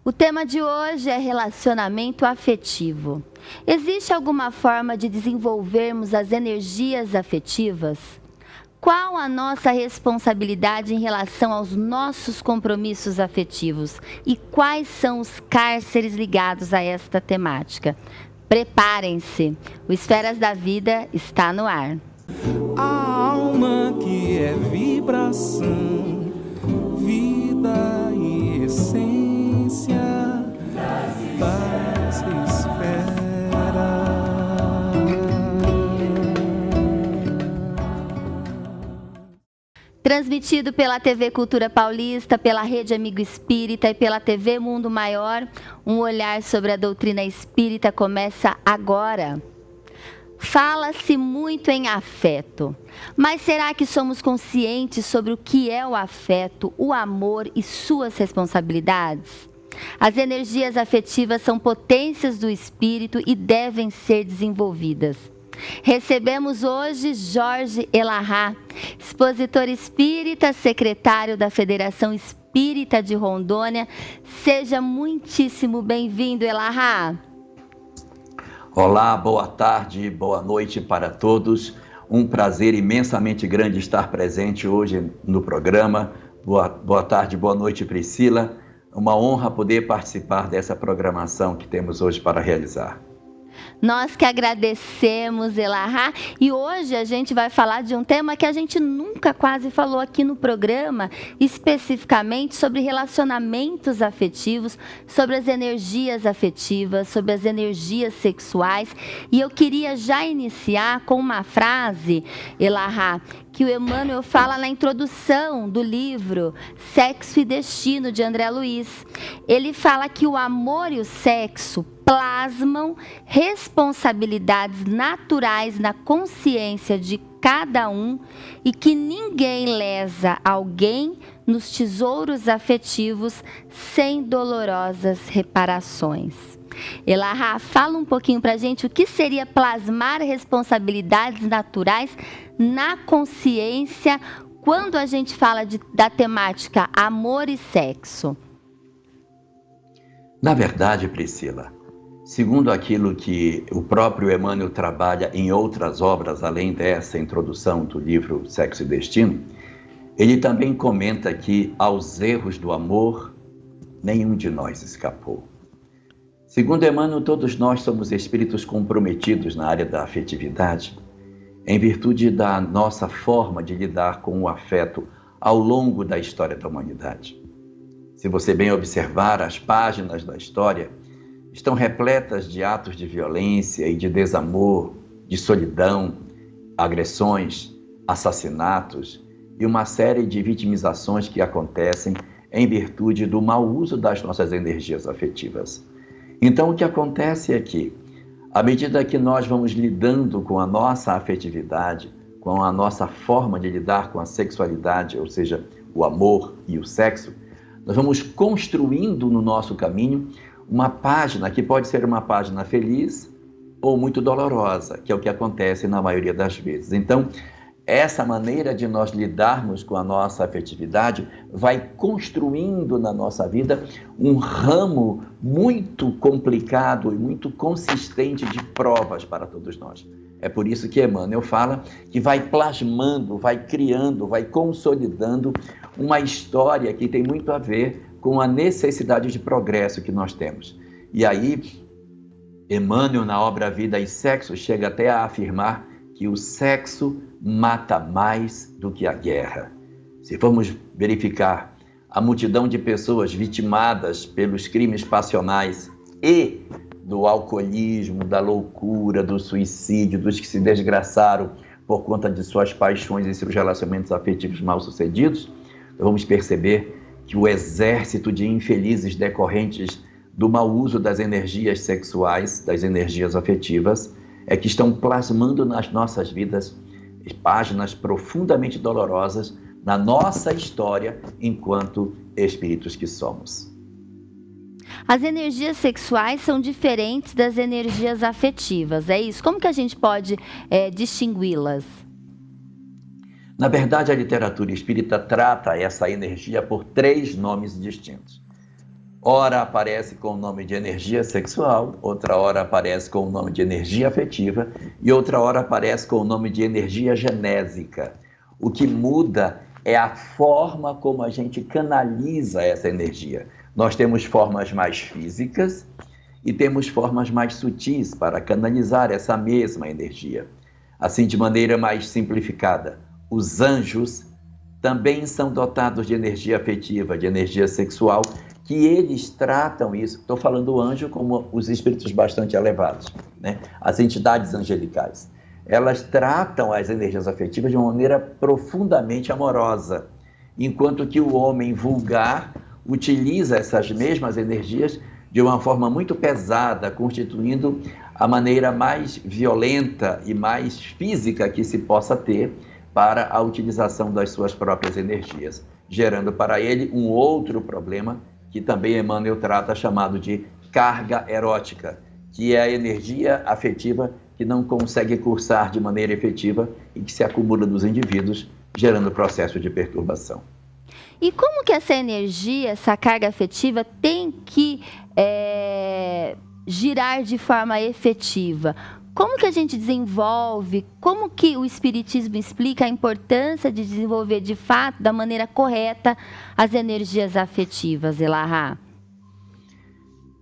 O tema de hoje é relacionamento afetivo. Existe alguma forma de desenvolvermos as energias afetivas? Qual a nossa responsabilidade em relação aos nossos compromissos afetivos? E quais são os cárceres ligados a esta temática? Preparem-se, o Esferas da Vida está no ar. A alma que é vibração, vida e essência das esferas. Transmitido pela TV Cultura Paulista, pela Rede Amigo Espírita e pela TV Mundo Maior, um olhar sobre a doutrina espírita começa agora. Fala-se muito em afeto, mas será que somos conscientes sobre o que é o afeto, o amor e suas responsabilidades? As energias afetivas são potências do espírito e devem ser desenvolvidas. Recebemos hoje Jorge Elahá, expositor espírita, secretário da Federação Espírita de Rondônia. Seja muitíssimo bem-vindo, Elahá. Olá, boa tarde, boa noite para todos. Um prazer imensamente grande estar presente hoje no programa. Boa tarde, boa noite, Priscila. Uma honra poder participar dessa programação que temos hoje para realizar. Nós que agradecemos, Elahá, e hoje a gente vai falar de um tema que a gente nunca quase falou aqui no programa, especificamente sobre relacionamentos afetivos, sobre as energias afetivas, sobre as energias sexuais. E eu queria já iniciar com uma frase, Elahá, que o Emmanuel fala na introdução do livro Sexo e Destino, de André Luiz. Ele fala que o amor e o sexo plasmam responsabilidades naturais na consciência de cada um e que ninguém lesa alguém nos tesouros afetivos sem dolorosas reparações. Elahá, fala um pouquinho pra gente o que seria plasmar responsabilidades naturais na consciência quando a gente fala da temática amor e sexo. Na verdade, Priscila, segundo aquilo que o próprio Emmanuel trabalha em outras obras, além dessa introdução do livro Sexo e Destino, ele também comenta que aos erros do amor, nenhum de nós escapou. Segundo Emmanuel, todos nós somos espíritos comprometidos na área da afetividade, em virtude da nossa forma de lidar com o afeto ao longo da história da humanidade. Se você bem observar, as páginas da história estão repletas de atos de violência e de desamor, de solidão, agressões, assassinatos e uma série de vitimizações que acontecem em virtude do mau uso das nossas energias afetivas. Então, o que acontece é que, à medida que nós vamos lidando com a nossa afetividade, com a nossa forma de lidar com a sexualidade, ou seja, o amor e o sexo, nós vamos construindo no nosso caminho uma página que pode ser uma página feliz ou muito dolorosa, que é o que acontece na maioria das vezes. Então, essa maneira de nós lidarmos com a nossa afetividade vai construindo na nossa vida um ramo muito complicado e muito consistente de provas para todos nós. É por isso que Emmanuel fala que vai plasmando, vai criando, vai consolidando uma história que tem muito a ver com a necessidade de progresso que nós temos. E aí, Emmanuel, na obra Vida e Sexo, chega até a afirmar que o sexo mata mais do que a guerra. Se formos verificar a multidão de pessoas vitimadas pelos crimes passionais e do alcoolismo, da loucura, do suicídio, dos que se desgraçaram por conta de suas paixões e seus relacionamentos afetivos mal-sucedidos, vamos perceber que o exército de infelizes decorrentes do mau uso das energias sexuais, das energias afetivas, é que estão plasmando nas nossas vidas páginas profundamente dolorosas na nossa história enquanto espíritos que somos. As energias sexuais são diferentes das energias afetivas, é isso? Como que a gente pode distingui-las? Na verdade, a literatura espírita trata essa energia por 3 nomes distintos. Ora aparece com o nome de energia sexual, outra hora aparece com o nome de energia afetiva e outra hora aparece com o nome de energia genésica. O que muda é a forma como a gente canaliza essa energia. Nós temos formas mais físicas e temos formas mais sutis para canalizar essa mesma energia. Assim, de maneira mais simplificada, os anjos também são dotados de energia afetiva, de energia sexual, que eles tratam isso. Estou falando anjo como os espíritos bastante elevados, né? As entidades angelicais. Elas tratam as energias afetivas de uma maneira profundamente amorosa, enquanto que o homem vulgar utiliza essas mesmas energias de uma forma muito pesada, constituindo a maneira mais violenta e mais física que se possa ter para a utilização das suas próprias energias, gerando para ele um outro problema que também Emmanuel trata, chamado de carga erótica, que é a energia afetiva que não consegue cursar de maneira efetiva e que se acumula nos indivíduos, gerando processo de perturbação. E como que essa energia, essa carga afetiva tem que girar de forma efetiva? Como que a gente desenvolve, como que o Espiritismo explica a importância de desenvolver de fato, da maneira correta, as energias afetivas, Elahá?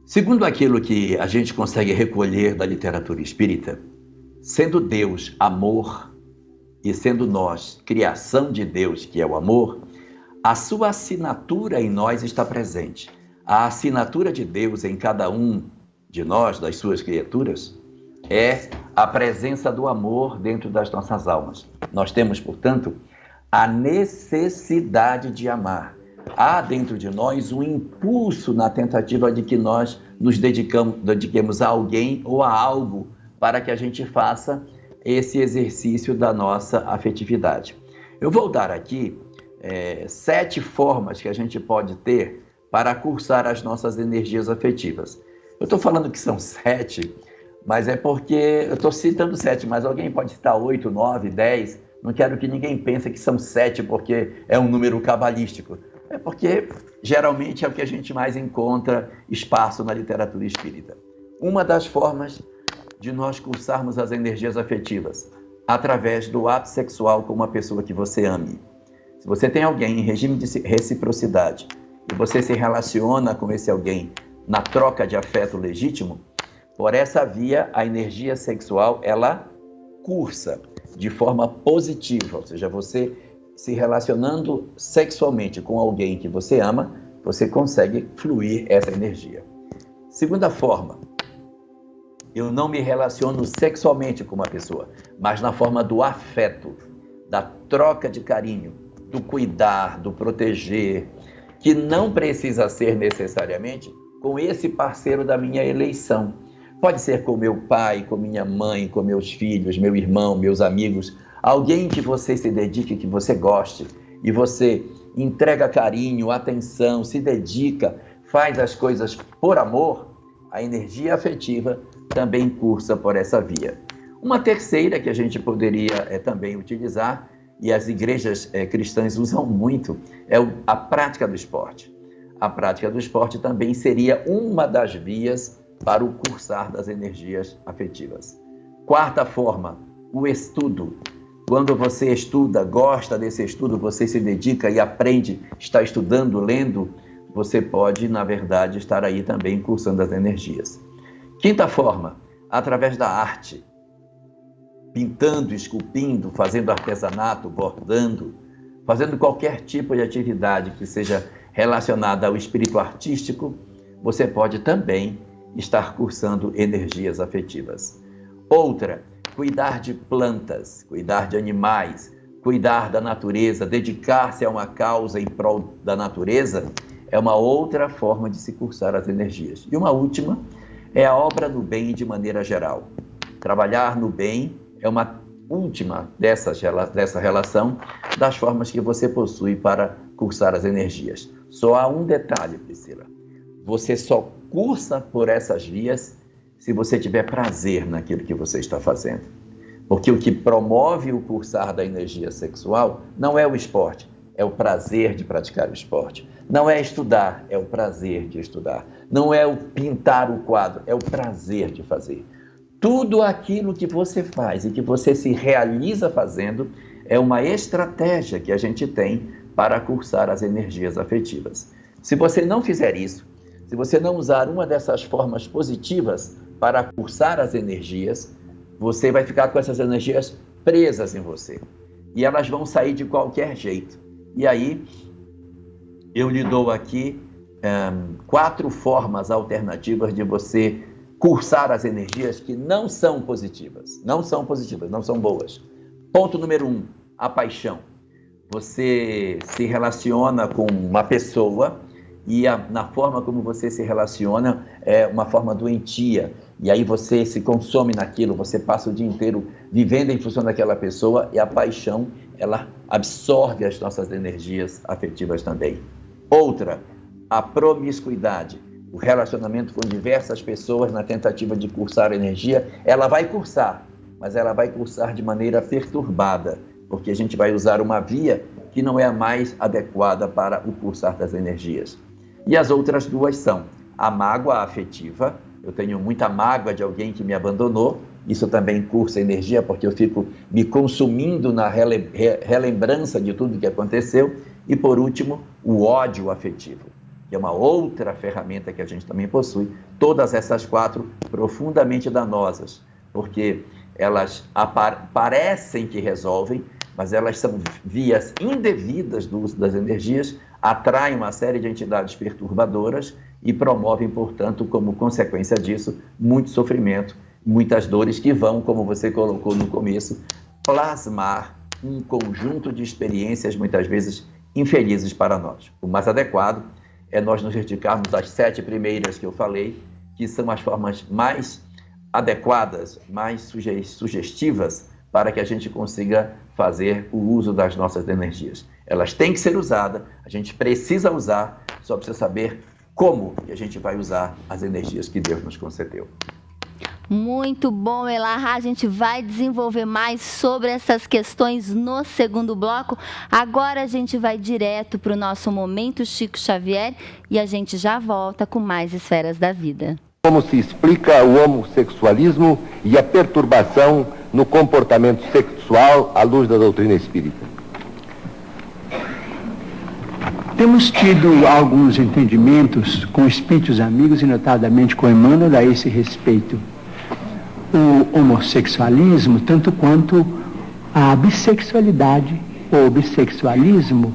Segundo aquilo que a gente consegue recolher da literatura espírita, sendo Deus amor e sendo nós criação de Deus, que é o amor, a sua assinatura em nós está presente. A assinatura de Deus em cada um de nós, das suas criaturas, é a presença do amor dentro das nossas almas. Nós temos, portanto, a necessidade de amar. Há dentro de nós um impulso na tentativa de que nós nos dediquemos a alguém ou a algo para que a gente faça esse exercício da nossa afetividade. Eu vou dar aqui 7 formas que a gente pode ter para cursar as nossas energias afetivas. Eu estou falando que são 7, mas é porque eu estou citando 7, mas alguém pode citar 8, 9, 10. Não quero que ninguém pense que são 7 porque é um número cabalístico. É porque geralmente é o que a gente mais encontra espaço na literatura espírita. Uma das formas de nós cursarmos as energias afetivas, através do ato sexual com uma pessoa que você ame. Se você tem alguém em regime de reciprocidade e você se relaciona com esse alguém na troca de afeto legítimo, por essa via a energia sexual ela cursa de forma positiva, ou seja, você se relacionando sexualmente com alguém que você ama, você consegue fluir essa energia. Segunda forma, eu não me relaciono sexualmente com uma pessoa, mas na forma do afeto, da troca de carinho, do cuidar, do proteger, que não precisa ser necessariamente com esse parceiro da minha eleição. Pode ser com meu pai, com minha mãe, com meus filhos, meu irmão, meus amigos, alguém que você se dedique, que você goste, e você entrega carinho, atenção, se dedica, faz as coisas por amor, a energia afetiva também cursa por essa via. Uma terceira que a gente poderia também utilizar, e as igrejas cristãs usam muito, é a prática do esporte. A prática do esporte também seria uma das vias para o cursar das energias afetivas. Quarta forma, o estudo. Quando você estuda, gosta desse estudo, você se dedica e aprende, está estudando, lendo, você pode, na verdade, estar aí também cursando as energias. Quinta forma, através da arte. Pintando, esculpindo, fazendo artesanato, bordando, fazendo qualquer tipo de atividade que seja relacionada ao espírito artístico, você pode também estar cursando energias afetivas. Outra, cuidar de plantas, cuidar de animais, cuidar da natureza, dedicar-se a uma causa em prol da natureza, é uma outra forma de se cursar as energias. E uma última é a obra no bem de maneira geral. Trabalhar no bem é uma última dessa relação das formas que você possui para cursar as energias. Só há um detalhe, Priscila. Você só cursa por essas vias se você tiver prazer naquilo que você está fazendo. Porque o que promove o cursar da energia sexual não é o esporte, é o prazer de praticar o esporte. Não é estudar, é o prazer de estudar. Não é o pintar o quadro, é o prazer de fazer. Tudo aquilo que você faz e que você se realiza fazendo é uma estratégia que a gente tem para cursar as energias afetivas. Se você não fizer isso, se você não usar uma dessas formas positivas para cursar as energias, você vai ficar com essas energias presas em você. E elas vão sair de qualquer jeito. E aí, eu lhe dou aqui 4 formas alternativas de você cursar as energias que não são positivas. Não são positivas, não são boas. Ponto número 1, a paixão. Você se relaciona com uma pessoa e na forma como você se relaciona é uma forma doentia. E aí você se consome naquilo, você passa o dia inteiro vivendo em função daquela pessoa e a paixão, ela absorve as nossas energias afetivas também. Outra, a promiscuidade. O relacionamento com diversas pessoas na tentativa de cursar energia, ela vai cursar, mas ela vai cursar de maneira perturbada, porque a gente vai usar uma via que não é a mais adequada para o cursar das energias. E as outras 2 são a mágoa afetiva. Eu tenho muita mágoa de alguém que me abandonou, isso também cursa energia, porque eu fico me consumindo na relembrança de tudo que aconteceu. E por último, o ódio afetivo, que é uma outra ferramenta que a gente também possui. Todas essas 4 profundamente danosas, porque elas parecem que resolvem, mas elas são vias indevidas do uso das energias, atraem uma série de entidades perturbadoras e promovem, portanto, como consequência disso, muito sofrimento, muitas dores que vão, como você colocou no começo, plasmar um conjunto de experiências, muitas vezes, infelizes para nós. O mais adequado é nós nos dedicarmos às 7 primeiras que eu falei, que são as formas mais adequadas, mais sugestivas, para que a gente consiga fazer o uso das nossas energias. Elas têm que ser usadas, a gente precisa usar, só precisa saber como que a gente vai usar as energias que Deus nos concedeu. Muito bom, Elahá. A gente vai desenvolver mais sobre essas questões no segundo bloco. Agora a gente vai direto para o nosso Momento Chico Xavier e a gente já volta com mais Esferas da Vida. Como se explica o homossexualismo e a perturbação no comportamento sexual à luz da doutrina espírita? Temos tido alguns entendimentos com espíritos amigos e notadamente com Emmanuel a esse respeito. O homossexualismo, tanto quanto a bissexualidade ou bissexualismo,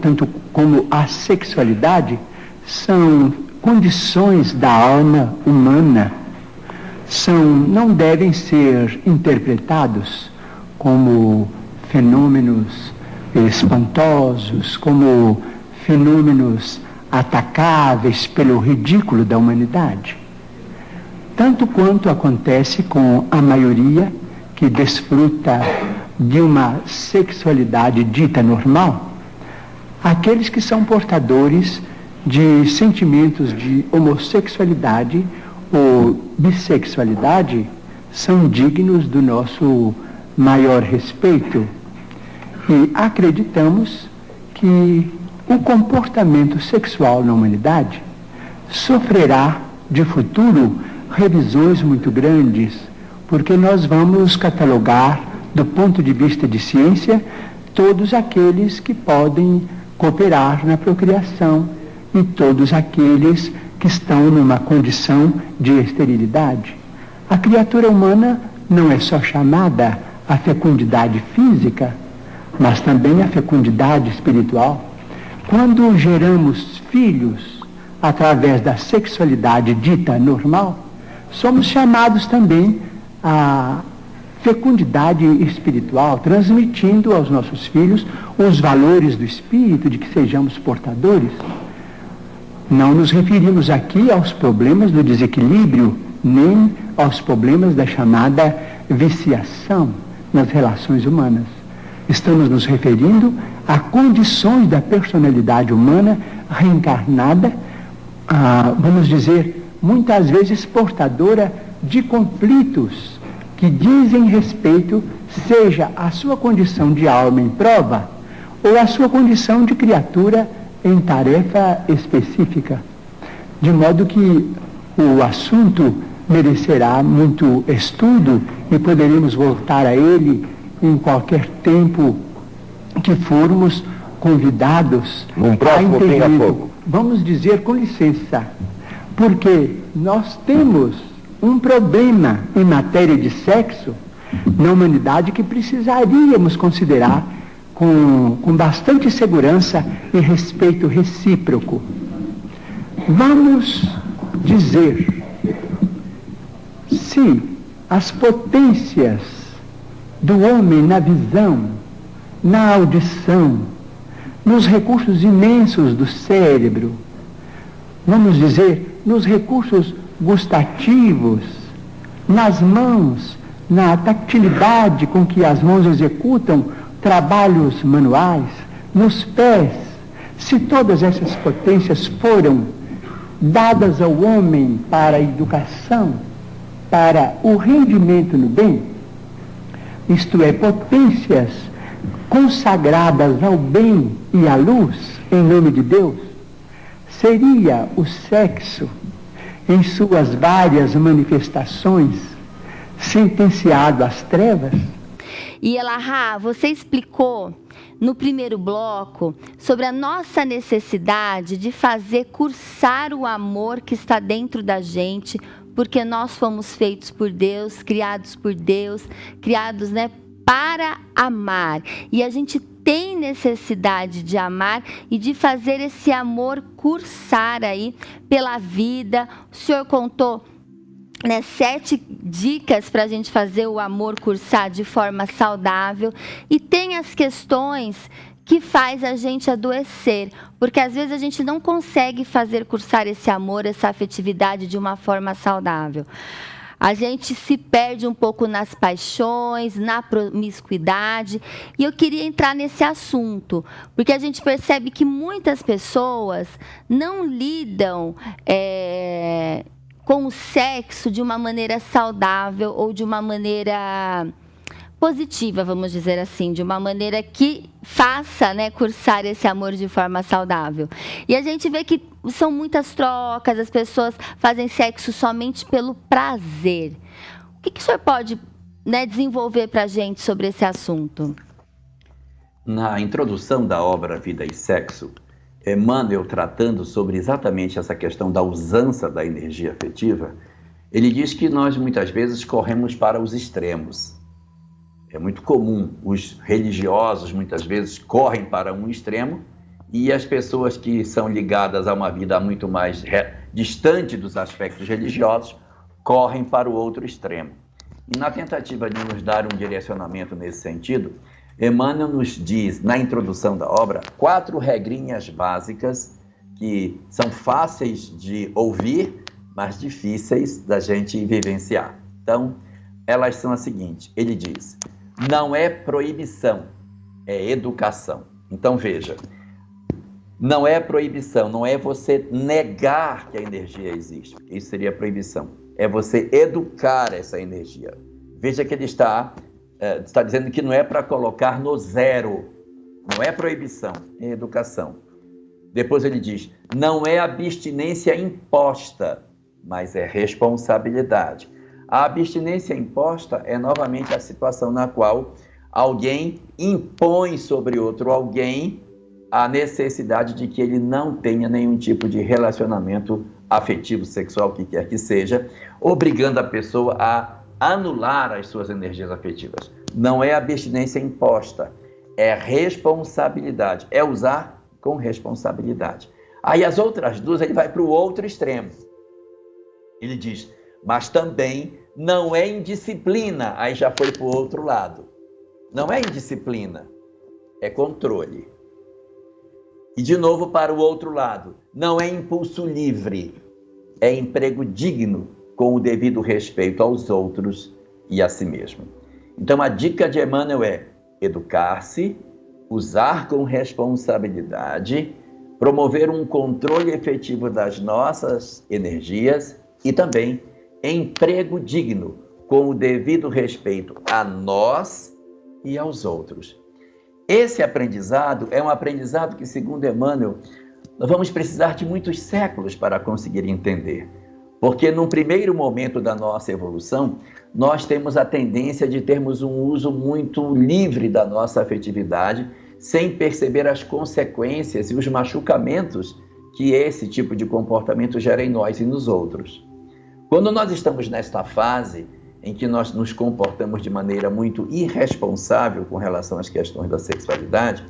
tanto como a sexualidade, são condições da alma humana, não devem ser interpretados como fenômenos espantosos, como fenômenos atacáveis pelo ridículo da humanidade. Tanto quanto acontece com a maioria que desfruta de uma sexualidade dita normal, aqueles que são portadores de sentimentos de homossexualidade ou bissexualidade são dignos do nosso maior respeito. E acreditamos que o comportamento sexual na humanidade sofrerá de futuro revisões muito grandes, porque nós vamos catalogar, do ponto de vista de ciência, todos aqueles que podem cooperar na procriação e todos aqueles que estão numa condição de esterilidade. A criatura humana não é só chamada à fecundidade física, mas também à fecundidade espiritual. Quando geramos filhos através da sexualidade dita normal, somos chamados também à fecundidade espiritual, transmitindo aos nossos filhos os valores do espírito, de que sejamos portadores. Não nos referimos aqui aos problemas do desequilíbrio, nem aos problemas da chamada viciação nas relações humanas. Estamos nos referindo a condições da personalidade humana reencarnada, vamos dizer, muitas vezes portadora de conflitos que dizem respeito, seja a sua condição de alma em prova, ou a sua condição de criatura em tarefa específica. De modo que o assunto merecerá muito estudo e poderemos voltar a ele em qualquer tempo que formos convidados num próximo Pinga-Fogo. Vamos dizer com licença, porque nós temos um problema em matéria de sexo na humanidade que precisaríamos considerar com bastante segurança e respeito recíproco. Vamos dizer se as potências do homem na visão, na audição, nos recursos imensos do cérebro, vamos dizer, nos recursos gustativos, nas mãos, na tactilidade com que as mãos executam trabalhos manuais, nos pés, se todas essas potências foram dadas ao homem para a educação, para o rendimento no bem, isto é, potências consagradas ao bem e à luz, em nome de Deus, seria o sexo, em suas várias manifestações, sentenciado às trevas? E Elahá, você explicou no primeiro bloco sobre a nossa necessidade de fazer cursar o amor que está dentro da gente, porque nós fomos feitos por Deus, criados, né, para amar. E a gente tem necessidade de amar e de fazer esse amor cursar aí pela vida. O senhor contou, né, 7 dicas para a gente fazer o amor cursar de forma saudável. E tem as questões que faz a gente adoecer, porque às vezes a gente não consegue fazer cursar esse amor, essa afetividade de uma forma saudável. A gente se perde um pouco nas paixões, na promiscuidade. E eu queria entrar nesse assunto, porque a gente percebe que muitas pessoas não lidam com o sexo de uma maneira saudável ou de uma maneira positiva, vamos dizer assim, de uma maneira que faça, né, cursar esse amor de forma saudável. E a gente vê que são muitas trocas, as pessoas fazem sexo somente pelo prazer. O que o senhor pode, né, desenvolver para a gente sobre esse assunto? Na introdução da obra Vida e Sexo, Emmanuel, tratando sobre exatamente essa questão da usança da energia afetiva, ele diz que nós muitas vezes corremos para os extremos. É muito comum, os religiosos muitas vezes correm para um extremo e as pessoas que são ligadas a uma vida muito mais distante dos aspectos religiosos correm para o outro extremo. E na tentativa de nos dar um direcionamento nesse sentido, Emmanuel nos diz, na introdução da obra, 4 regrinhas básicas que são fáceis de ouvir, mas difíceis da gente vivenciar. Então, elas são as seguintes. Ele diz: não é proibição, é educação. Então, veja, não é proibição, não é você negar que a energia existe. Isso seria proibição. É você educar essa energia. Veja que ele está dizendo que não é para colocar no zero. Não é proibição, é educação. Depois ele diz, não é abstinência imposta, mas é responsabilidade. A abstinência imposta é novamente a situação na qual alguém impõe sobre outro alguém a necessidade de que ele não tenha nenhum tipo de relacionamento afetivo, sexual, o que quer que seja, obrigando a pessoa a anular as suas energias afetivas. Não é abstinência imposta, é responsabilidade, é usar com responsabilidade. Aí as outras duas, ele vai para o outro extremo. Ele diz, mas também não é indisciplina, aí já foi para o outro lado. Não é indisciplina, é controle. E de novo para o outro lado, não é impulso livre, é emprego digno com o devido respeito aos outros e a si mesmo. Então a dica de Emmanuel é educar-se, usar com responsabilidade, promover um controle efetivo das nossas energias e também emprego digno com o devido respeito a nós e aos outros. Esse aprendizado é um aprendizado que, segundo Emmanuel, nós vamos precisar de muitos séculos para conseguir entender. Porque num primeiro momento da nossa evolução, nós temos a tendência de termos um uso muito livre da nossa afetividade, sem perceber as consequências e os machucamentos que esse tipo de comportamento gera em nós e nos outros. Quando nós estamos nesta fase em que nós nos comportamos de maneira muito irresponsável com relação às questões da sexualidade,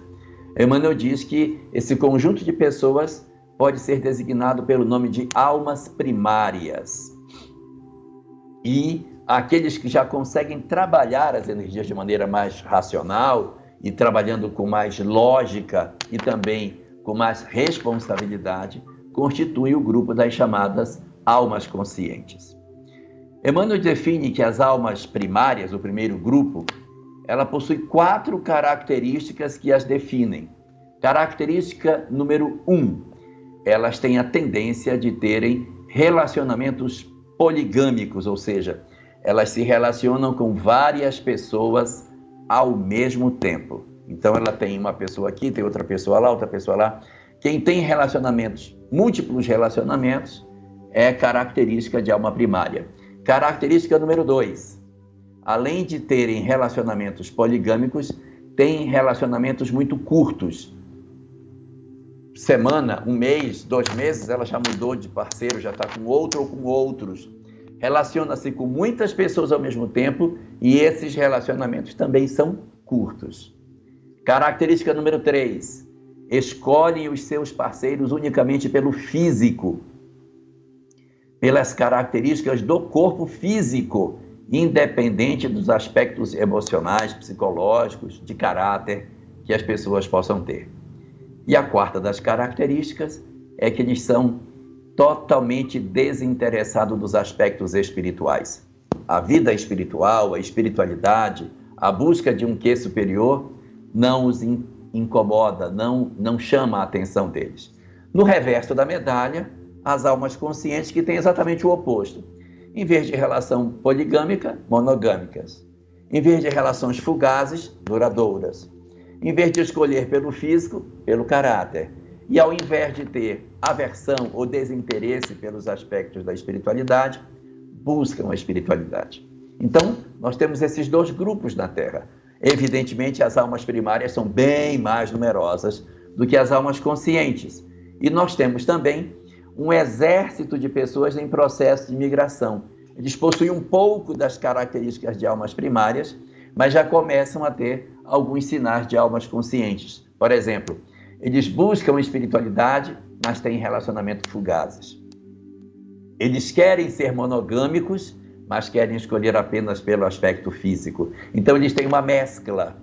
Emmanuel diz que esse conjunto de pessoas pode ser designado pelo nome de almas primárias. E aqueles que já conseguem trabalhar as energias de maneira mais racional e trabalhando com mais lógica e também com mais responsabilidade, constituem o grupo das chamadas almas conscientes. Emmanuel define que as almas primárias, o primeiro grupo, ela possui 4 características que as definem. Característica número 1, elas têm a tendência de terem relacionamentos poligâmicos, ou seja, elas se relacionam com várias pessoas ao mesmo tempo. Então ela tem uma pessoa aqui, tem outra pessoa lá, outra pessoa lá. Quem tem relacionamentos, múltiplos relacionamentos, é característica de alma primária. Característica número 2, além de terem relacionamentos poligâmicos, têm relacionamentos muito curtos. Semana, 1 mês, 2 meses, ela já mudou de parceiro, já está com outro ou com outros. Relaciona-se com muitas pessoas ao mesmo tempo e esses relacionamentos também são curtos. Característica número 3, escolhem os seus parceiros unicamente pelo físico, pelas características do corpo físico, independente dos aspectos emocionais, psicológicos, de caráter que as pessoas possam ter. E a quarta das características é que eles são totalmente desinteressados dos aspectos espirituais. A vida espiritual, a espiritualidade, a busca de um quê superior não os incomoda, não chama a atenção deles. No reverso da medalha, as almas conscientes que têm exatamente o oposto. Em vez de relação poligâmica, monogâmicas. Em vez de relações fugazes, duradouras. Em vez de escolher pelo físico, pelo caráter. E ao invés de ter aversão ou desinteresse pelos aspectos da espiritualidade, buscam a espiritualidade. Então, nós temos esses 2 grupos na Terra. Evidentemente, as almas primárias são bem mais numerosas do que as almas conscientes. E nós temos também um exército de pessoas em processo de migração. Eles possuem um pouco das características de almas primárias, mas já começam a ter alguns sinais de almas conscientes. Por exemplo, eles buscam espiritualidade, mas têm relacionamentos fugazes. Eles querem ser monogâmicos, mas querem escolher apenas pelo aspecto físico. Então, eles têm uma mescla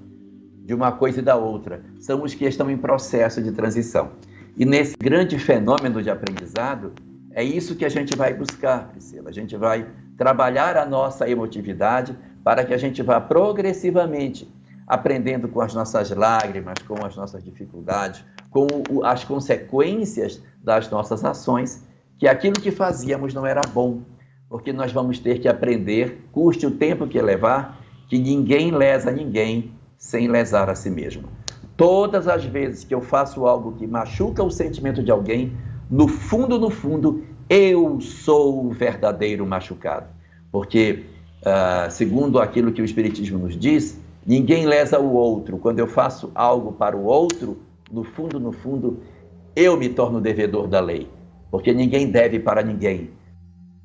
de uma coisa e da outra. São os que estão em processo de transição. E nesse grande fenômeno de aprendizado, é isso que a gente vai buscar, Priscila. A gente vai trabalhar a nossa emotividade para que a gente vá progressivamente aprendendo com as nossas lágrimas, com as nossas dificuldades, com as consequências das nossas ações, que aquilo que fazíamos não era bom, porque nós vamos ter que aprender, custe o tempo que levar, que ninguém lesa ninguém sem lesar a si mesmo. Todas as vezes que eu faço algo que machuca o sentimento de alguém, no fundo, eu sou o verdadeiro machucado. Porque, segundo aquilo que o Espiritismo nos diz, ninguém lesa o outro. Quando eu faço algo para o outro, no fundo, eu me torno devedor da lei. Porque ninguém deve para ninguém.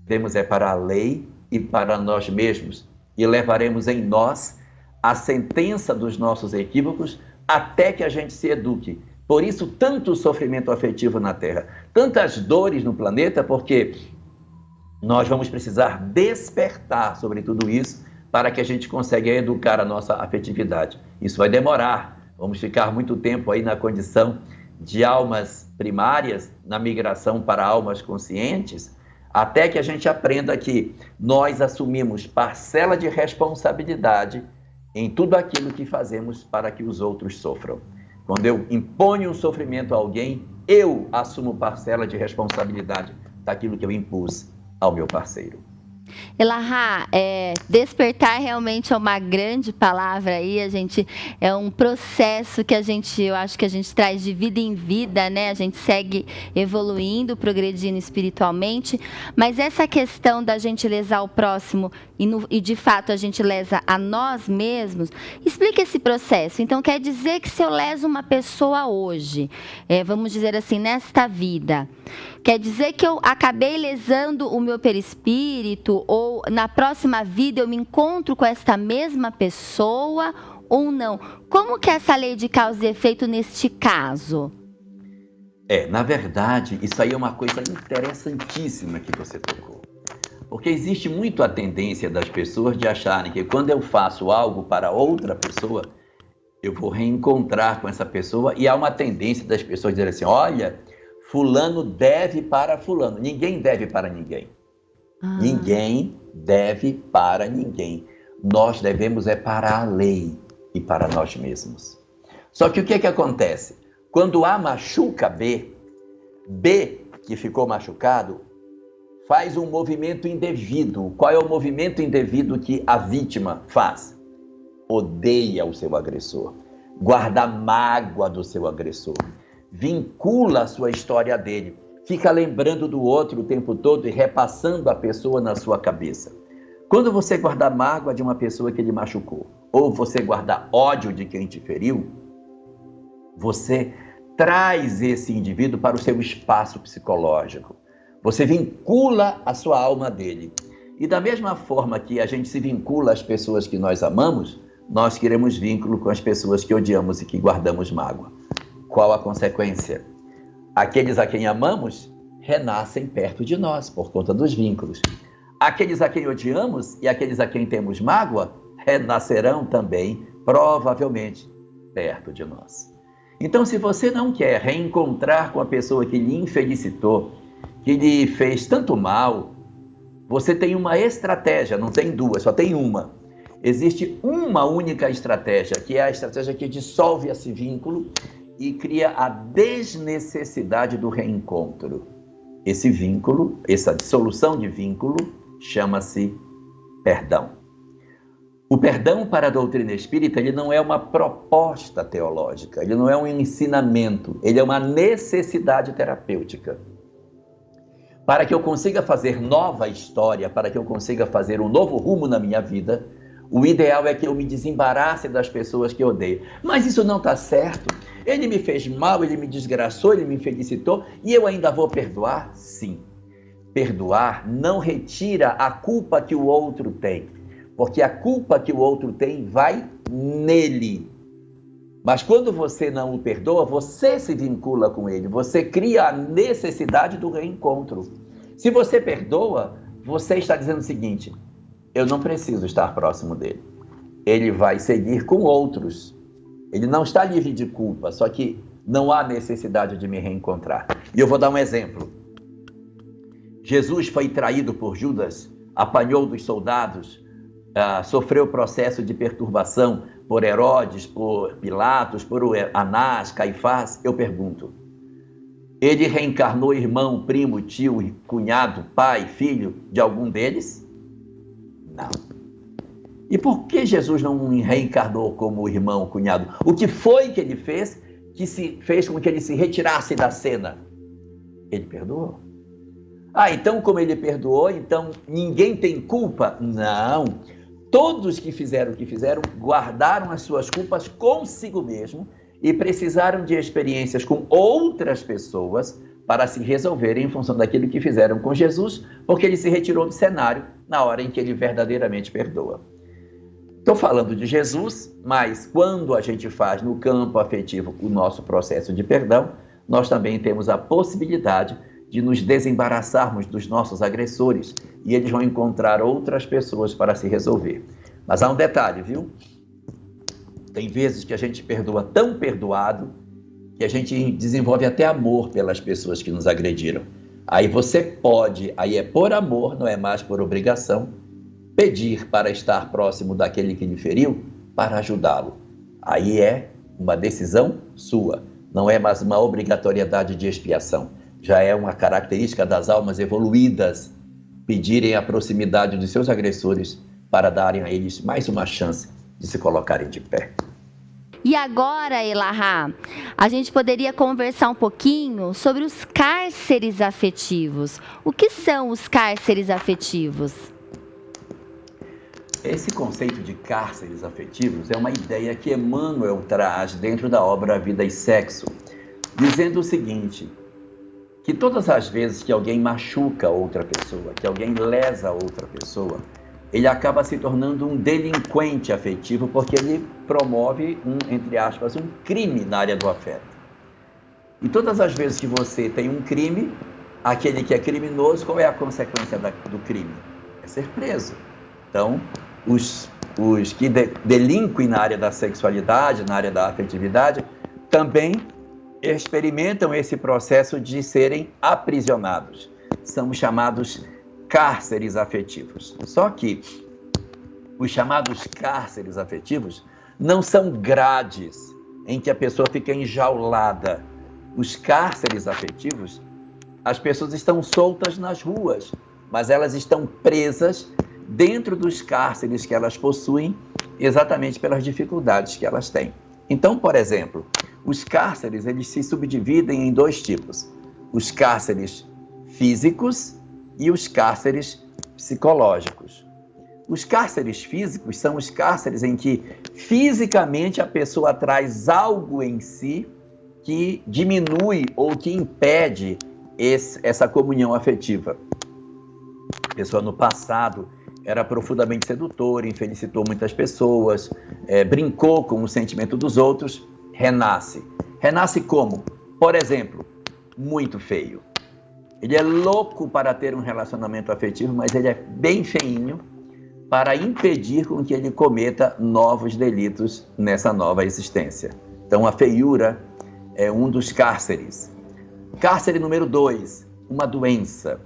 Devemos para a lei e para nós mesmos. E levaremos em nós a sentença dos nossos equívocos até que a gente se eduque. Por isso, tanto sofrimento afetivo na Terra, tantas dores no planeta, porque nós vamos precisar despertar sobre tudo isso para que a gente consiga educar a nossa afetividade. Isso vai demorar, vamos ficar muito tempo aí na condição de almas primárias, na migração para almas conscientes, até que a gente aprenda que nós assumimos parcela de responsabilidade em tudo aquilo que fazemos para que os outros sofram. Quando eu imponho um sofrimento a alguém, eu assumo parcela de responsabilidade daquilo que eu impus ao meu parceiro. Elahá, despertar realmente é uma grande palavra aí, é um processo que eu acho que a gente traz de vida em vida, né? A gente segue evoluindo, progredindo espiritualmente, mas essa questão da gente lesar o próximo e de fato a gente lesa a nós mesmos, explica esse processo. Então quer dizer que se eu leso uma pessoa hoje, vamos dizer assim, nesta vida, quer dizer que eu acabei lesando o meu perispírito, ou na próxima vida eu me encontro com esta mesma pessoa ou não? Como que é essa lei de causa e efeito neste caso? Na verdade, isso aí é uma coisa interessantíssima que você tocou. Porque existe muito a tendência das pessoas de acharem que quando eu faço algo para outra pessoa, eu vou reencontrar com essa pessoa, e há uma tendência das pessoas dizerem assim, olha, fulano deve para fulano. Ninguém deve para ninguém. Ninguém deve para ninguém. Nós devemos para a lei e para nós mesmos. Só que o que acontece? Quando A machuca B, que ficou machucado, faz um movimento indevido. Qual é o movimento indevido que a vítima faz? Odeia o seu agressor, guarda mágoa do seu agressor, vincula a sua história dele, fica lembrando do outro o tempo todo e repassando a pessoa na sua cabeça. Quando você guardar mágoa de uma pessoa que lhe machucou, ou você guardar ódio de quem te feriu, você traz esse indivíduo para o seu espaço psicológico. Você vincula a sua alma dele. E da mesma forma que a gente se vincula às pessoas que nós amamos, nós queremos vínculo com as pessoas que odiamos e que guardamos mágoa. Qual a consequência? Aqueles a quem amamos renascem perto de nós por conta dos vínculos. Aqueles a quem odiamos e aqueles a quem temos mágoa renascerão também, provavelmente, perto de nós. Então, se você não quer reencontrar com a pessoa que lhe infelicitou, que lhe fez tanto mal, você tem uma estratégia, não tem duas, só tem uma. Existe uma única estratégia, que é a estratégia que dissolve esse vínculo e cria a desnecessidade do reencontro. Esse vínculo, essa dissolução de vínculo, chama-se perdão. O perdão para a doutrina espírita, ele não é uma proposta teológica, ele não é um ensinamento, ele é uma necessidade terapêutica. Para que eu consiga fazer nova história, para que eu consiga fazer um novo rumo na minha vida, o ideal é que eu me desembarace das pessoas que eu odeio. Mas isso não está certo. Ele me fez mal, ele me desgraçou, ele me felicitou e eu ainda vou perdoar? Sim. Perdoar não retira a culpa que o outro tem, porque a culpa que o outro tem vai nele. Mas quando você não o perdoa, você se vincula com ele, você cria a necessidade do reencontro. Se você perdoa, você está dizendo o seguinte, eu não preciso estar próximo dele. Ele vai seguir com outros. Ele não está livre de culpa, só que não há necessidade de me reencontrar. E eu vou dar um exemplo. Jesus foi traído por Judas, apanhou dos soldados, sofreu processo de perturbação por Herodes, por Pilatos, por Anás, Caifás. Eu pergunto, ele reencarnou irmão, primo, tio, cunhado, pai, filho de algum deles? Não. E por que Jesus não reencarnou como irmão, cunhado? O que foi que ele fez que fez com que ele se retirasse da cena? Ele perdoou. Então como ele perdoou, então ninguém tem culpa? Não. Todos que fizeram o que fizeram, guardaram as suas culpas consigo mesmo e precisaram de experiências com outras pessoas para se resolverem em função daquilo que fizeram com Jesus, porque ele se retirou do cenário na hora em que ele verdadeiramente perdoa. Estou falando de Jesus, mas quando a gente faz no campo afetivo o nosso processo de perdão, nós também temos a possibilidade de nos desembaraçarmos dos nossos agressores e eles vão encontrar outras pessoas para se resolver. Mas há um detalhe, viu? Tem vezes que a gente perdoa tão perdoado que a gente desenvolve até amor pelas pessoas que nos agrediram. Aí você pode, aí é por amor, não é mais por obrigação, pedir para estar próximo daquele que lhe feriu para ajudá-lo. Aí é uma decisão sua, não é mais uma obrigatoriedade de expiação. Já é uma característica das almas evoluídas pedirem a proximidade dos seus agressores para darem a eles mais uma chance de se colocarem de pé. E agora, Elahá, a gente poderia conversar um pouquinho sobre os cárceres afetivos. O que são os cárceres afetivos? Esse conceito de cárceres afetivos é uma ideia que Emmanuel traz dentro da obra Vida e Sexo, dizendo o seguinte, que todas as vezes que alguém machuca outra pessoa, que alguém lesa outra pessoa, ele acaba se tornando um delinquente afetivo porque ele promove entre aspas, um crime na área do afeto. E todas as vezes que você tem um crime, aquele que é criminoso, qual é a consequência do crime? É ser preso. Então, os que delinquem na área da sexualidade, na área da afetividade, também experimentam esse processo de serem aprisionados. São chamados cárceres afetivos. Só que os chamados cárceres afetivos não são grades em que a pessoa fica enjaulada. Os cárceres afetivos, as pessoas estão soltas nas ruas, mas elas estão presas dentro dos cárceres que elas possuem, exatamente pelas dificuldades que elas têm. Então, por exemplo, os cárceres, eles se subdividem em dois tipos. Os cárceres físicos e os cárceres psicológicos. Os cárceres físicos são os cárceres em que fisicamente a pessoa traz algo em si que diminui ou que impede essa comunhão afetiva. A pessoa no passado era profundamente sedutora, infelicitou muitas pessoas, brincou com o sentimento dos outros, renasce. Renasce como? Por exemplo, muito feio. Ele é louco para ter um relacionamento afetivo, mas ele é bem feinho para impedir com que ele cometa novos delitos nessa nova existência. Então, a feiura é um dos cárceres. Cárcere número 2, uma doença.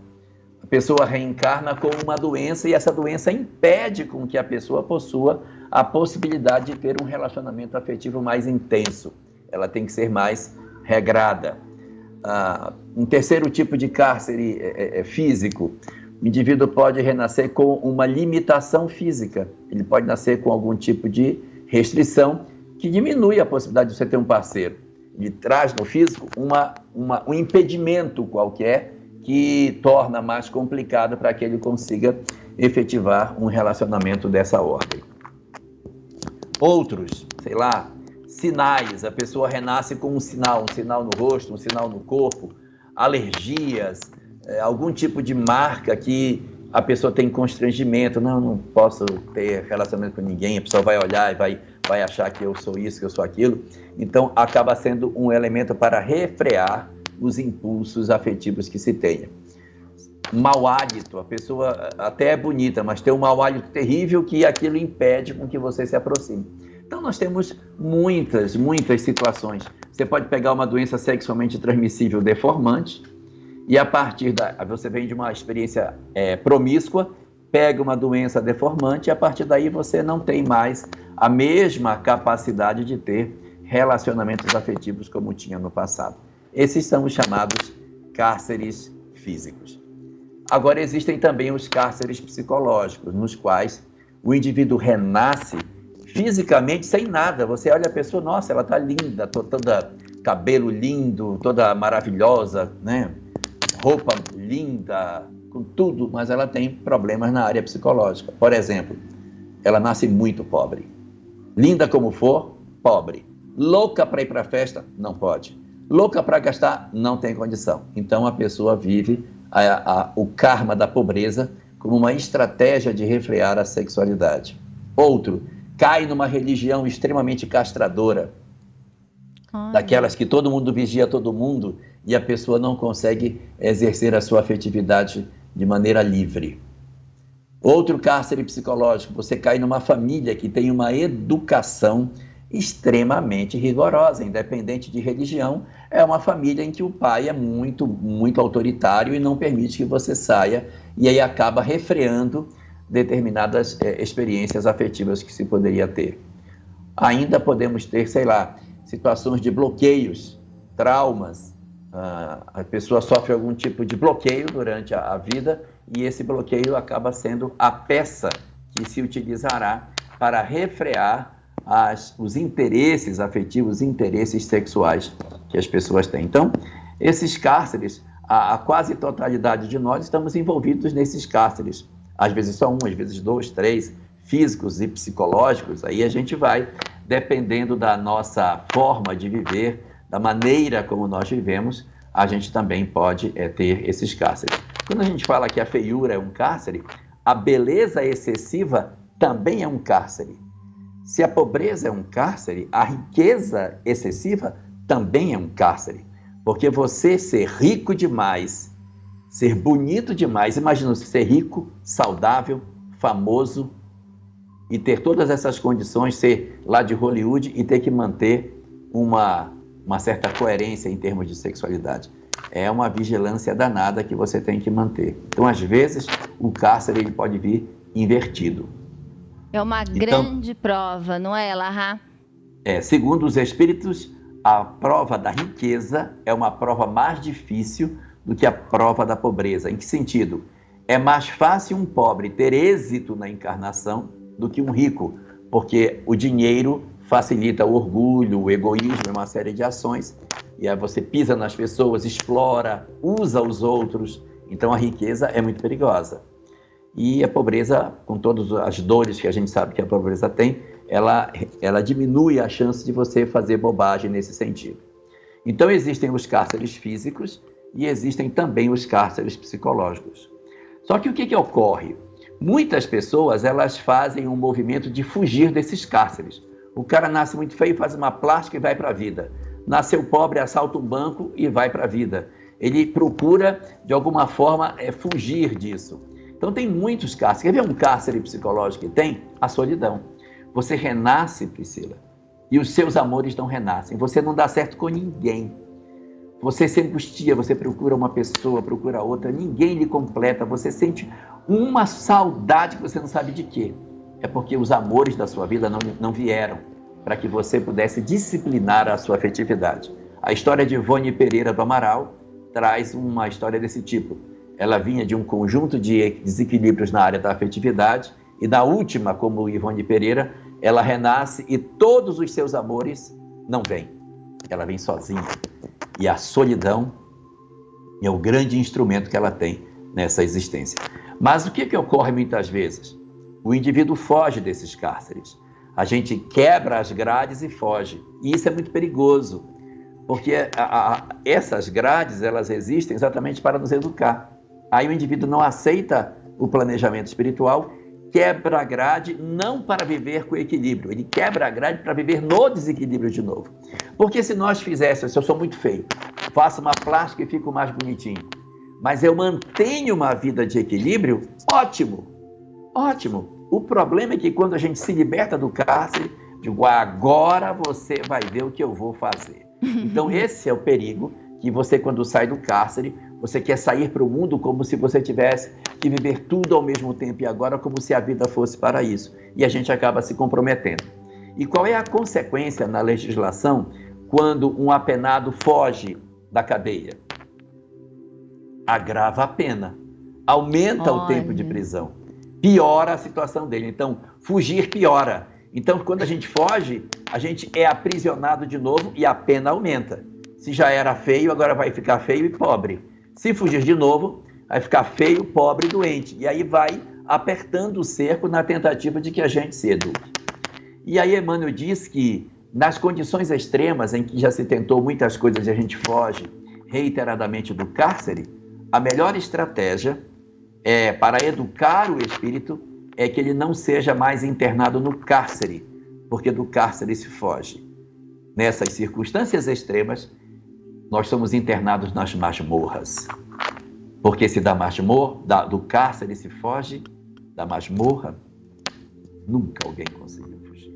A pessoa reencarna com uma doença e essa doença impede com que a pessoa possua a possibilidade de ter um relacionamento afetivo mais intenso. Ela tem que ser mais regrada. Um terceiro tipo de cárcere físico, o indivíduo pode renascer com uma limitação física, ele pode nascer com algum tipo de restrição que diminui a possibilidade de você ter um parceiro. Ele traz no físico um impedimento qualquer que torna mais complicado para que ele consiga efetivar um relacionamento dessa ordem. Outros, sei lá, sinais, a pessoa renasce com um sinal no rosto, um sinal no corpo, alergias, algum tipo de marca que a pessoa tem constrangimento, não posso ter relacionamento com ninguém, a pessoa vai olhar e vai achar que eu sou isso, que eu sou aquilo. Então, acaba sendo um elemento para refrear os impulsos afetivos que se tenha. Mau hálito, a pessoa até é bonita, mas tem um mau hálito terrível que aquilo impede com que você se aproxime. Então, nós temos muitas situações. Você pode pegar uma doença sexualmente transmissível deformante e a partir você vem de uma experiência promíscua, pega uma doença deformante e a partir daí você não tem mais a mesma capacidade de ter relacionamentos afetivos como tinha no passado. Esses são os chamados cárceres físicos. Agora, existem também os cárceres psicológicos, nos quais o indivíduo renasce fisicamente sem nada. Você olha a pessoa, nossa, ela está linda, toda cabelo lindo, toda maravilhosa, né? Roupa linda, com tudo, mas ela tem problemas na área psicológica. Por exemplo, ela nasce muito pobre. Linda como for, pobre. Louca para ir para a festa, não pode. Louca para gastar, não tem condição. Então a pessoa vive o karma da pobreza como uma estratégia de refrear a sexualidade. Outro, cai numa religião extremamente castradora, daquelas que todo mundo vigia todo mundo e a pessoa não consegue exercer a sua afetividade de maneira livre. Outro cárcere psicológico, você cai numa família que tem uma educação extremamente rigorosa, independente de religião, é uma família em que o pai é muito autoritário e não permite que você saia, e aí acaba refreando determinadas experiências afetivas que se poderia ter. Ainda podemos ter, sei lá, situações de bloqueios, traumas, a pessoa sofre algum tipo de bloqueio durante a vida e esse bloqueio acaba sendo a peça que se utilizará para refrear os interesses afetivos, interesses sexuais que as pessoas têm. Então, esses cárceres, a quase totalidade de nós estamos envolvidos nesses cárceres. Às vezes só um, às vezes dois, três, físicos e psicológicos. Aí a gente vai, dependendo da nossa forma de viver, da maneira como nós vivemos, a gente também pode ter esses cárceres. Quando a gente fala que a feiura é um cárcere, a beleza excessiva também é um cárcere. Se a pobreza é um cárcere, a riqueza excessiva também é um cárcere. Porque você ser rico demais, ser bonito demais, imagina você ser rico, saudável, famoso e ter todas essas condições, ser lá de Hollywood e ter que manter uma certa coerência em termos de sexualidade. É uma vigilância danada que você tem que manter. Então, às vezes, o cárcere ele pode vir invertido. É uma grande prova, não é, Elahá? Segundo os espíritos, a prova da riqueza é uma prova mais difícil do que a prova da pobreza. Em que sentido? É mais fácil um pobre ter êxito na encarnação do que um rico, porque o dinheiro facilita o orgulho, o egoísmo, uma série de ações, e aí você pisa nas pessoas, explora, usa os outros. Então a riqueza é muito perigosa. E a pobreza, com todas as dores que a gente sabe que a pobreza tem, ela diminui a chance de você fazer bobagem nesse sentido. Então existem os cárceres físicos e existem também os cárceres psicológicos. Só que o que ocorre? Muitas pessoas, elas fazem um movimento de fugir desses cárceres. O cara nasce muito feio, faz uma plástica e vai para a vida. Nasceu pobre, assalta um banco e vai para a vida. Ele procura, de alguma forma, fugir disso. Então tem muitos cárceres. Quer ver um cárcere psicológico que tem? A solidão. Você renasce, Priscila, e os seus amores não renascem. Você não dá certo com ninguém. Você se angustia, você procura uma pessoa, procura outra, ninguém lhe completa. Você sente uma saudade que você não sabe de quê. É porque os amores da sua vida não vieram para que você pudesse disciplinar a sua afetividade. A história de Ivone Pereira do Amaral traz uma história desse tipo. Ela vinha de um conjunto de desequilíbrios na área da afetividade e da última, como Ivone Pereira, ela renasce e todos os seus amores não vêm. Ela vem sozinha. E a solidão é o grande instrumento que ela tem nessa existência. Mas o que ocorre muitas vezes? O indivíduo foge desses cárceres. A gente quebra as grades e foge. E isso é muito perigoso, porque essas grades, elas existem exatamente para nos educar. Aí o indivíduo não aceita o planejamento espiritual, quebra a grade não para viver com equilíbrio, ele quebra a grade para viver no desequilíbrio de novo. Porque se nós fizéssemos, se eu sou muito feio, faço uma plástica e fico mais bonitinho, mas eu mantenho uma vida de equilíbrio, ótimo, ótimo. O problema é que quando a gente se liberta do cárcere, digo, agora você vai ver o que eu vou fazer. Então esse é o perigo, que você quando sai do cárcere, você quer sair para o mundo como se você tivesse que viver tudo ao mesmo tempo e agora como se a vida fosse para isso. E a gente acaba se comprometendo. E qual é a consequência na legislação quando um apenado foge da cadeia? Agrava a pena, aumenta o tempo de prisão, piora a situação dele. Então, fugir piora. Então, quando a gente foge, a gente é aprisionado de novo e a pena aumenta. Se já era feio, agora vai ficar feio e pobre. Se fugir de novo, vai ficar feio, pobre e doente. E aí vai apertando o cerco na tentativa de que a gente se eduque. E aí Emmanuel diz que nas condições extremas em que já se tentou muitas coisas e a gente foge reiteradamente do cárcere, a melhor estratégia para educar o espírito é que ele não seja mais internado no cárcere, porque do cárcere se foge. Nessas circunstâncias extremas, nós somos internados nas masmorras. Porque se do cárcere se foge, da masmorra, nunca alguém conseguiu fugir.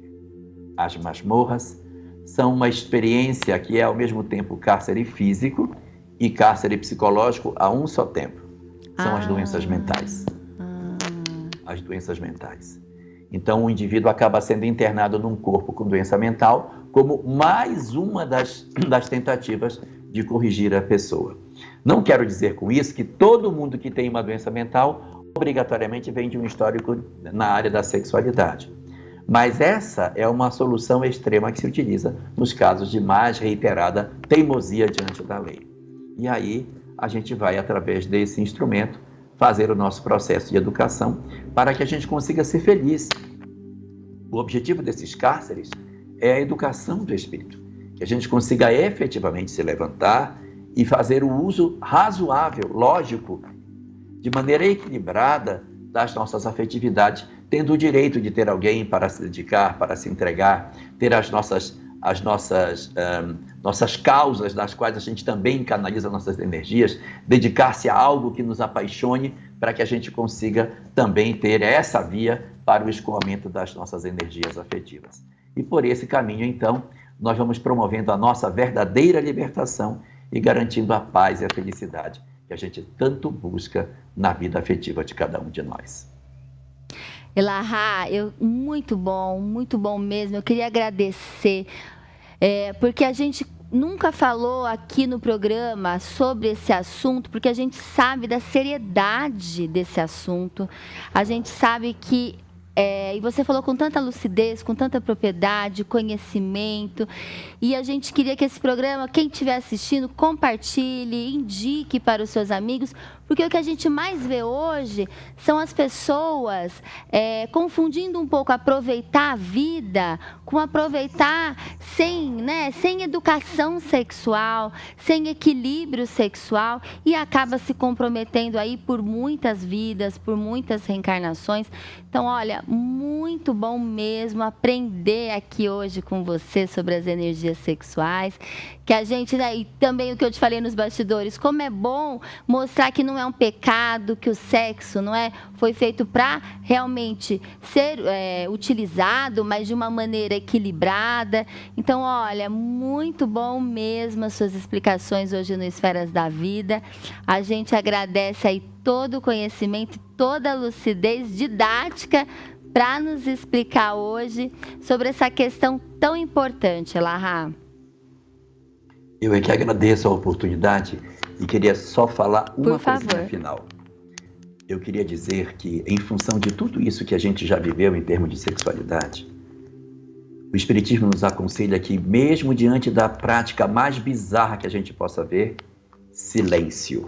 As masmorras são uma experiência que é ao mesmo tempo cárcere físico e cárcere psicológico a um só tempo. São as doenças mentais. As doenças mentais. Então o indivíduo acaba sendo internado num corpo com doença mental como mais uma das tentativas de corrigir a pessoa. Não quero dizer com isso que todo mundo que tem uma doença mental obrigatoriamente vem de um histórico na área da sexualidade. Mas essa é uma solução extrema que se utiliza nos casos de mais reiterada teimosia diante da lei. E aí a gente vai, através desse instrumento, fazer o nosso processo de educação para que a gente consiga ser feliz. O objetivo desses cárceres é a educação do espírito, que a gente consiga efetivamente se levantar e fazer o uso razoável, lógico, de maneira equilibrada das nossas afetividades, tendo o direito de ter alguém para se dedicar, para se entregar, ter as nossas causas, das quais a gente também canaliza nossas energias, dedicar-se a algo que nos apaixone, para que a gente consiga também ter essa via para o escoamento das nossas energias afetivas. E por esse caminho, então, nós vamos promovendo a nossa verdadeira libertação e garantindo a paz e a felicidade que a gente tanto busca na vida afetiva de cada um de nós. Elahá, muito bom mesmo. Eu queria agradecer, porque a gente nunca falou aqui no programa sobre esse assunto, porque a gente sabe da seriedade desse assunto. A gente sabe que e você falou com tanta lucidez, com tanta propriedade, conhecimento, e a gente queria que esse programa, quem estiver assistindo, compartilhe, indique para os seus amigos, porque o que a gente mais vê hoje são as pessoas confundindo um pouco aproveitar a vida com aproveitar sem educação sexual, sem equilíbrio sexual, e acaba se comprometendo aí por muitas vidas, por muitas reencarnações. Então, olha, muito bom mesmo aprender aqui hoje com você sobre as energias sexuais, que a gente, e também o que eu te falei nos bastidores, como é bom mostrar que não é um pecado, que o sexo foi feito para realmente ser utilizado, mas de uma maneira equilibrada. Então, olha, muito bom mesmo as suas explicações hoje no Esferas da Vida. A gente agradece aí todo o conhecimento, toda a lucidez didática para nos explicar hoje sobre essa questão tão importante, Elahá. Eu é que agradeço a oportunidade e queria só falar uma coisinha final. Eu queria dizer que, em função de tudo isso que a gente já viveu em termos de sexualidade, o Espiritismo nos aconselha que, mesmo diante da prática mais bizarra que a gente possa ver, silêncio.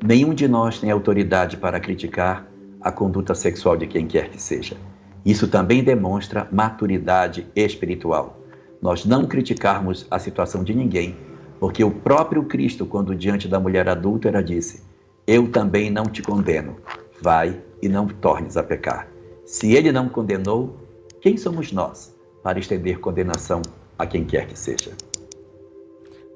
Nenhum de nós tem autoridade para criticar a conduta sexual de quem quer que seja. Isso também demonstra maturidade espiritual. Nós não criticarmos a situação de ninguém, porque o próprio Cristo, quando diante da mulher adúltera, disse: eu também não te condeno, vai e não tornes a pecar. Se ele não condenou, quem somos nós para estender condenação a quem quer que seja?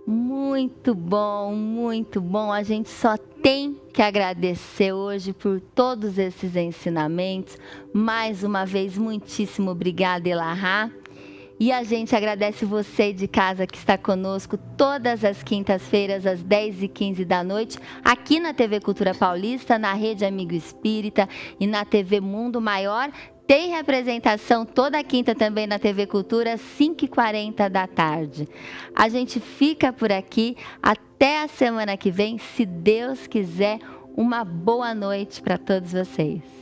Muito bom, muito bom. A gente só tem que agradecer hoje por todos esses ensinamentos. Mais uma vez, muitíssimo obrigada, Elahá. E a gente agradece você de casa que está conosco todas as quintas-feiras, às 10h15 da noite, aqui na TV Cultura Paulista, na Rede Amigo Espírita e na TV Mundo Maior. Tem representação toda quinta também na TV Cultura, 5h40 da tarde. A gente fica por aqui. Até a semana que vem, se Deus quiser. Uma boa noite para todos vocês.